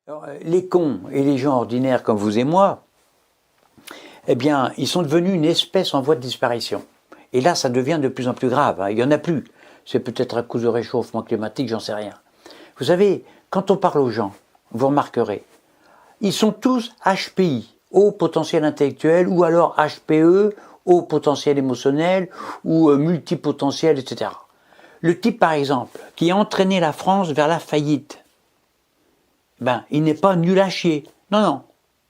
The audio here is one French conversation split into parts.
Alors, les cons et les gens ordinaires comme vous et moi, eh bien, ils sont devenus une espèce en voie de disparition. Et là, ça devient de plus en plus grave, hein. Il n'y en a plus. C'est peut-être à cause du réchauffement climatique, j'en sais rien. Vous savez, quand on parle aux gens, vous remarquerez, ils sont tous HPI, haut potentiel intellectuel, ou alors HPE, haut potentiel émotionnel, ou multipotentiel, etc. Le type, par exemple, qui a entraîné la France vers la faillite, ben, il n'est pas nul à chier. Non, non,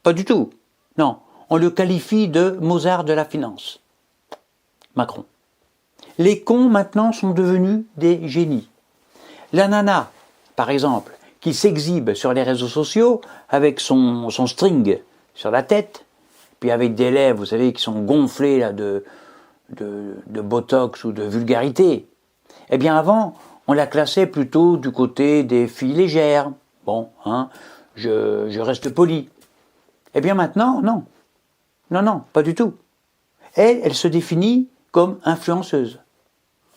pas du tout. Non, on le qualifie de Mozart de la finance. Macron. Les cons, maintenant, sont devenus des génies. La nana, par exemple, qui s'exhibe sur les réseaux sociaux avec son string sur la tête, puis avec des lèvres, vous savez, qui sont gonflées là, de botox ou de vulgarité. Eh bien, avant, on la classait plutôt du côté des filles légères. Bon, hein, je reste poli. Eh bien maintenant, non. Non, non, pas du tout. Elle se définit comme influenceuse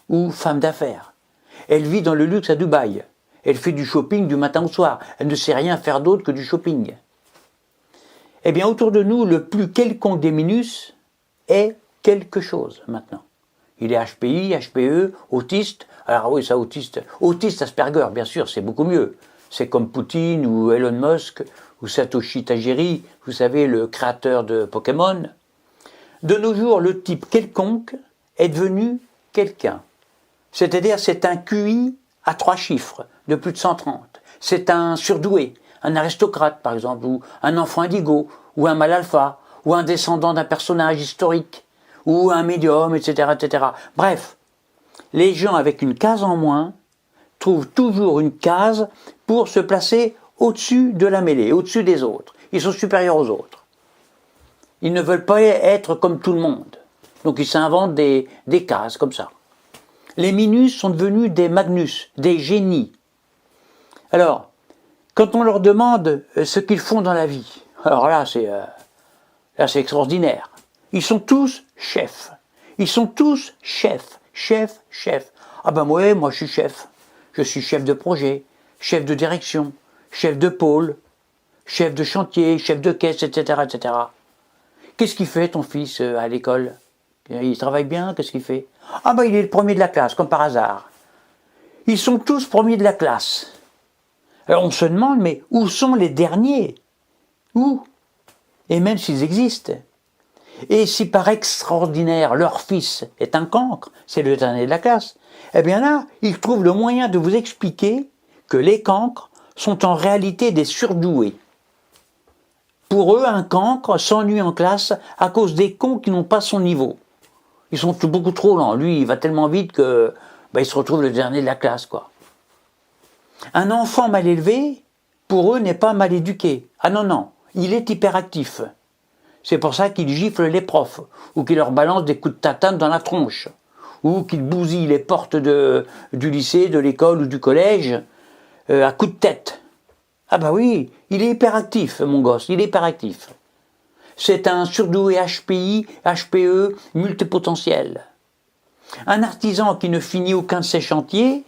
ou femme d'affaires. Elle vit dans le luxe à Dubaï. Elle fait du shopping du matin au soir. Elle ne sait rien faire d'autre que du shopping. Eh bien, autour de nous, le plus quelconque des minus est quelque chose maintenant. Il est HPI, HPE, autiste. Alors oui, ça, autiste Asperger, bien sûr, c'est beaucoup mieux. C'est comme Poutine ou Elon Musk ou Satoshi Tajiri, vous savez, le créateur de Pokémon. De nos jours, le type quelconque est devenu quelqu'un. C'est-à-dire, c'est un QI à 3 chiffres, de plus de 130. C'est un surdoué, un aristocrate, par exemple, ou un enfant indigo, ou un mâle alpha, ou un descendant d'un personnage historique, ou un médium, etc., etc. Bref, les gens avec une case en moins trouvent toujours une case pour se placer au-dessus de la mêlée, au-dessus des autres. Ils sont supérieurs aux autres. Ils ne veulent pas être comme tout le monde. Donc ils s'inventent des cases comme ça. Les minus sont devenus des magnus, des génies. Alors, quand on leur demande ce qu'ils font dans la vie, alors là c'est extraordinaire. Ils sont tous chefs. Ils sont tous chefs. Chefs. Ah ben ouais, moi je suis chef. Je suis chef de projet, chef de direction, chef de pôle, chef de chantier, chef de caisse, etc., etc. Qu'est-ce qu'il fait ton fils à l'école? Il travaille bien, qu'est-ce qu'il fait? Ah ben il est le premier de la classe, comme par hasard. Ils sont tous premiers de la classe. Alors on se demande, mais où sont les derniers? Où? Et même s'ils existent. Et si par extraordinaire leur fils est un cancre, c'est le dernier de la classe, eh bien là, ils trouvent le moyen de vous expliquer que les cancres sont en réalité des surdoués. Pour eux, un cancre s'ennuie en classe à cause des cons qui n'ont pas son niveau. Ils sont beaucoup trop lents. Lui, il va tellement vite que il se retrouve le dernier de la classe, quoi. Un enfant mal élevé, pour eux, n'est pas mal éduqué. Ah non, non, il est hyperactif. C'est pour ça qu'il gifle les profs, ou qu'il leur balance des coups de tatane dans la tronche, ou qu'il bousille les portes du lycée, de l'école ou du collège à coups de tête. Ah bah oui, il est hyperactif, mon gosse, il est hyperactif. C'est un surdoué HPI, HPE, multipotentiel. Un artisan qui ne finit aucun de ses chantiers,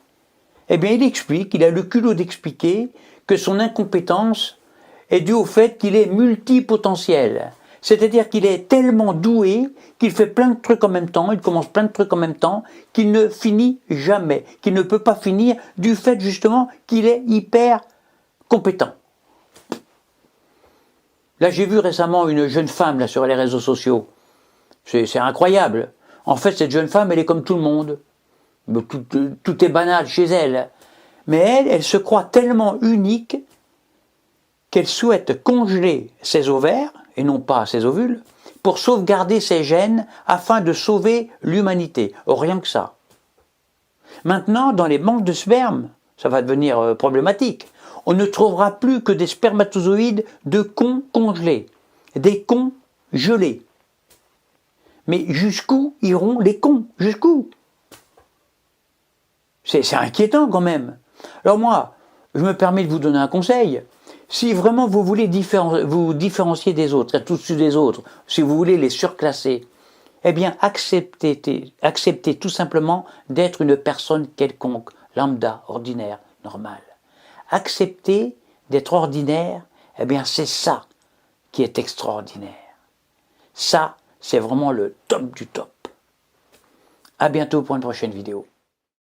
eh bien il a le culot d'expliquer que son incompétence est due au fait qu'il est multipotentiel. C'est-à-dire qu'il est tellement doué qu'il fait plein de trucs en même temps, il commence plein de trucs en même temps, qu'il ne finit jamais, qu'il ne peut pas finir du fait justement qu'il est hyper compétent. Là, j'ai vu récemment une jeune femme là, sur les réseaux sociaux. C'est incroyable. En fait, cette jeune femme, elle est comme tout le monde. Tout est banal chez elle. Mais elle se croit tellement unique qu'elle souhaite congeler ses ovaires, et non pas ses ovules, pour sauvegarder ses gènes afin de sauver l'humanité. Rien que ça. Maintenant, dans les banques de sperme, ça va devenir problématique. On ne trouvera plus que des spermatozoïdes de cons congelés, des cons gelés. Mais jusqu'où iront les cons? Jusqu'où? C'est inquiétant quand même. Alors moi, je me permets de vous donner un conseil. Si vraiment vous voulez vous différencier des autres, être au-dessus des autres, si vous voulez les surclasser, eh bien acceptez tout simplement d'être une personne quelconque, lambda, ordinaire, normale. Acceptez d'être ordinaire, eh bien c'est ça qui est extraordinaire. Ça, c'est vraiment le top du top. À bientôt pour une prochaine vidéo.